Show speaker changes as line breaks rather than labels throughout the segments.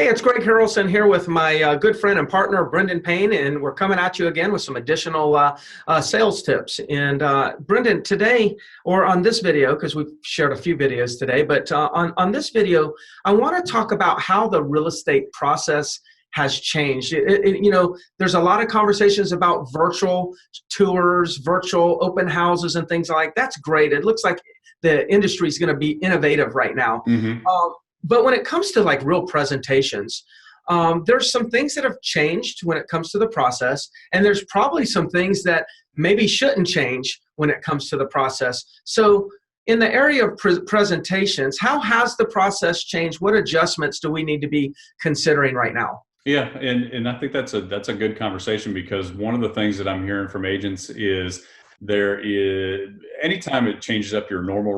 Hey, it's Greg Harrelson here with my good friend and partner, Brendan Payne, and we're coming at you again with some additional sales tips. And Brendan, today, or on this video, because we've shared a few videos today, but on this video, I want to talk about how the real estate process has changed. There's a lot of conversations about virtual tours, virtual open houses, and things like that. That's great. It looks like the industry is going to be innovative right now.
Mm-hmm.
But when it comes to like real presentations, there's some things that have changed when it comes to the process, and there's probably some things that maybe shouldn't change when it comes to the process. So in the area of presentations, how has the process changed? What adjustments do we need to be considering right now?
Yeah, and I think that's a good conversation, because one of the things that I'm hearing from agents is anytime it changes up your normal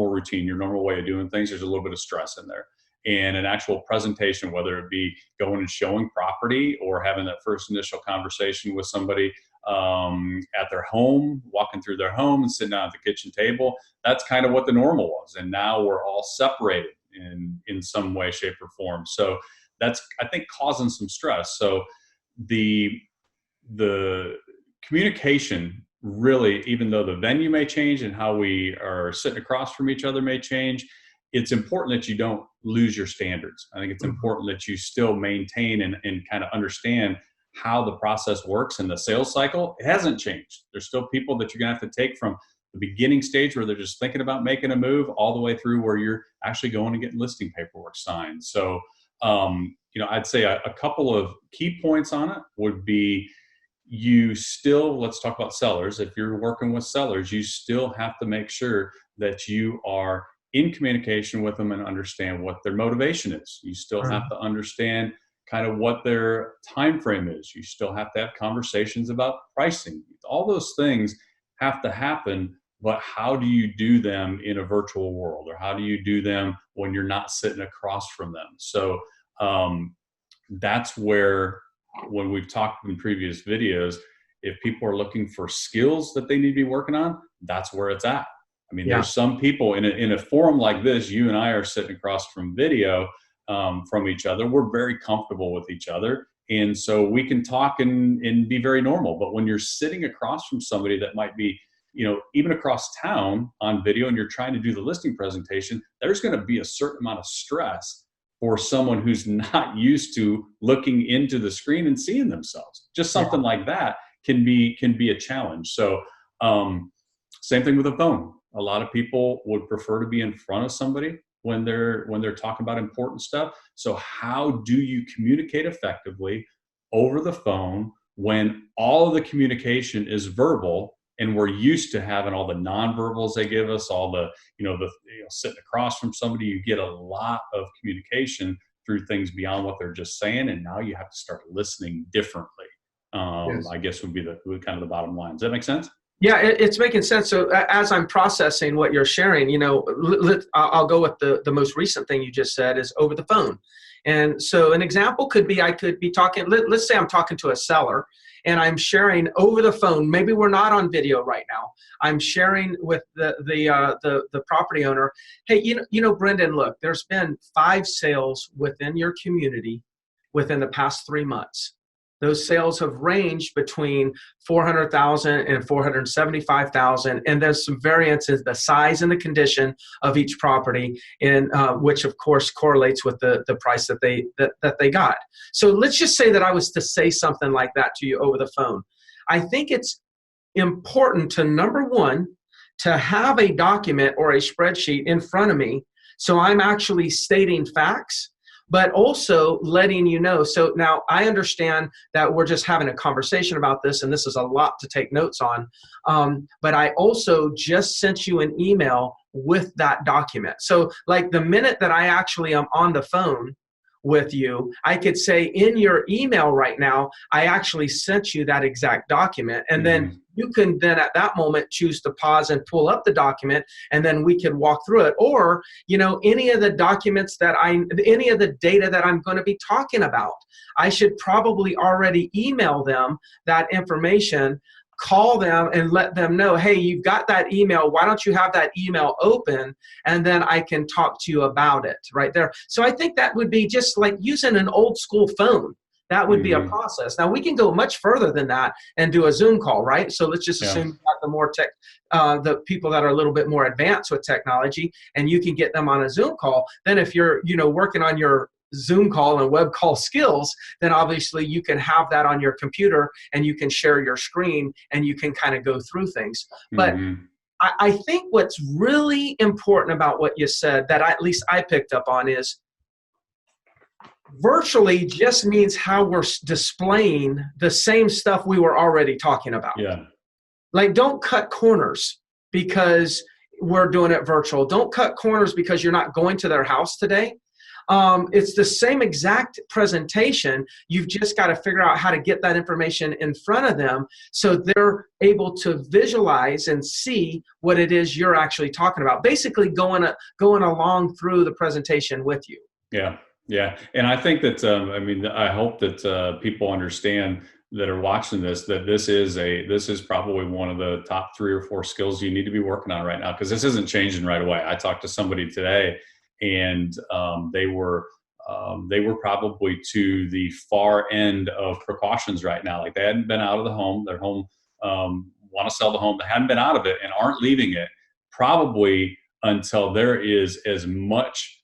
routine, your normal way of doing things, there's a little bit of stress in there. And an actual presentation, whether it be going and showing property or having that first initial conversation with somebody at their home, walking through their home and sitting down at the kitchen table, that's kind of what the normal was. And now we're all separated in some way, shape, or form. So that's, I think, causing some stress. So the communication, really, even though the venue may change and how we are sitting across from each other may change, it's important that you don't lose your standards. I think it's important that you still maintain and kind of understand how the process works in the sales cycle. It hasn't changed. There's still people that you're going to have to take from the beginning stage where they're just thinking about making a move all the way through where you're actually going and getting listing paperwork signed. So, I'd say a couple of key points on it would be, let's talk about sellers. If you're working with sellers, you still have to make sure that you are in communication with them and understand what their motivation is. You still have to understand kind of what their time frame is. You still have to have conversations about pricing. All those things have to happen, but how do you do them in a virtual world, or how do you do them when you're not sitting across from them? So that's where, when we've talked in previous videos, if people are looking for skills that they need to be working on, that's where it's at. I mean, There's some people in a forum like this, you and I are sitting across from video from each other. We're very comfortable with each other. And so we can talk and be very normal. But when you're sitting across from somebody that might be, even across town on video, and you're trying to do the listing presentation, there's going to be a certain amount of stress for someone who's not used to looking into the screen and seeing themselves. Just something like that can be a challenge. So same thing with a phone. A lot of people would prefer to be in front of somebody when they're talking about important stuff. So how do you communicate effectively over the phone when all of the communication is verbal, and we're used to having all the nonverbals they give us, all the sitting across from somebody, you get a lot of communication through things beyond what they're just saying, and now you have to start listening differently. I guess would be kind of the bottom line. Does that make sense?
Yeah, it's making sense. So as I'm processing what you're sharing, I'll go with the most recent thing you just said is over the phone. And so an example could be, I could be talking, let's say I'm talking to a seller and I'm sharing over the phone. Maybe we're not on video right now. I'm sharing with the property owner, hey, Brendan, look, there's been 5 sales within your community within the past 3 months. Those sales have ranged between $400,000 and $475,000, and there's some variance in the size and the condition of each property, in which of course correlates with the price that they got. So let's just say that I was to say something like that to you over the phone. I think it's important to, number one, to have a document or a spreadsheet in front of me, so I'm actually stating facts, but also letting you know. So now I understand that we're just having a conversation about this, and this is a lot to take notes on. But I also just sent you an email with that document. So like the minute that I actually am on the phone with you, I could say in your email right now, I actually sent you that exact document. And then you can then at that moment choose to pause and pull up the document, and then we can walk through it. Or, any of the documents any of the data that I'm going to be talking about, I should probably already email them that information call them and let them know, hey, you've got that email. Why don't you have that email open? And then I can talk to you about it right there. So I think that would be just like using an old school phone. That would be a process. Now we can go much further than that and do a Zoom call, right? So let's just assume you got the more the people that are a little bit more advanced with technology, and you can get them on a Zoom call. Then if you're, working on your Zoom call and web call skills, then obviously you can have that on your computer and you can share your screen and you can kind of go through things. But I think what's really important about what you said that at least I picked up on is virtually just means how we're displaying the same stuff we were already talking about.
Yeah.
Like, don't cut corners because we're doing it virtual. Don't cut corners because you're not going to their house today. It's the same exact presentation. You've just got to figure out how to get that information in front of them so they're able to visualize and see what it is you're actually talking about. Basically going along through the presentation with you.
Yeah. Yeah. And I think that, I hope that people understand that are watching this, that this is probably one of the top 3 or 4 skills you need to be working on right now, because this isn't changing right away. I talked to somebody today, and they were probably to the far end of precautions right now. Like, they hadn't been out of the home. Their home, want to sell the home. They hadn't been out of it and aren't leaving it probably until there is as much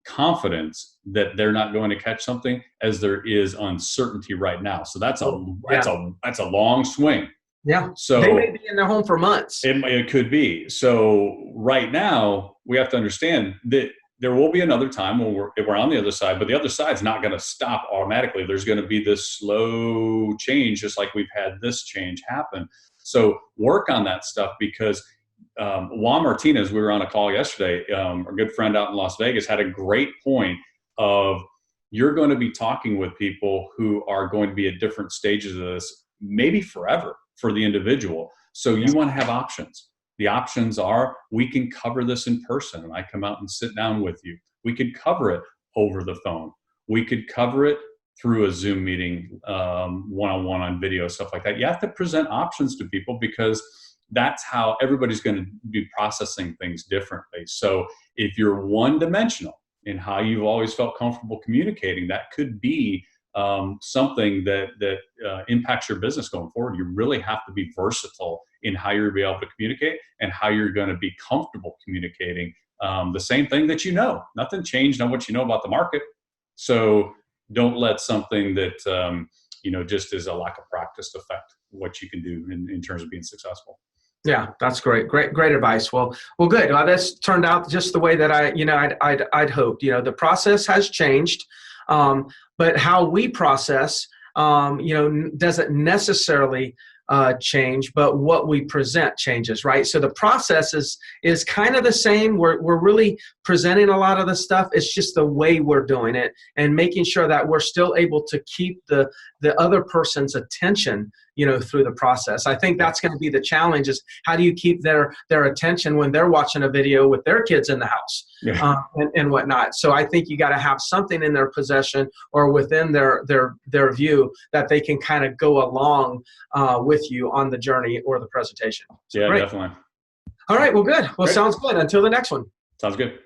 confidence that they're not going to catch something as there is uncertainty right now. So that's a long swing.
Yeah.
So
they may be in their home for months.
It could be. So right now we have to understand that there will be another time when we're on the other side, but the other side's not going to stop automatically. There's going to be this slow change, just like we've had this change happen. So work on that stuff, because Juan Martinez, we were on a call yesterday, our good friend out in Las Vegas, had a great point of, you're going to be talking with people who are going to be at different stages of this, maybe forever for the individual. So you want to have options. The options are, we can cover this in person and I come out and sit down with you. We could cover it over the phone. We could cover it through a Zoom meeting, one-on-one on video, stuff like that. You have to present options to people, because that's how everybody's going to be processing things differently. So if you're one-dimensional in how you've always felt comfortable communicating, that could be something that impacts your business going forward. You really have to be versatile in how you're going to be able to communicate and how you're going to be comfortable communicating the same thing that Nothing changed on what you know about the market. So don't let something that just is a lack of practice affect what you can do in terms of being successful.
Yeah, that's great. Great advice. Well, good. This turned out just the way that I'd hoped. The process has changed, but how we process, doesn't necessarily change, but what we present changes, right? So the process is kind of the same. We're really presenting a lot of the stuff. It's just the way we're doing it and making sure that we're still able to keep the other person's attention, through the process. I think that's going to be the challenge, is how do you keep their attention when they're watching a video with their kids in the house, and whatnot. So I think you got to have something in their possession or within their view that they can kind of go along with you on the journey or the presentation. So
yeah,
great.
Definitely.
All right. Well, good. Well,
Great.
Sounds good. Until the next one.
Sounds good.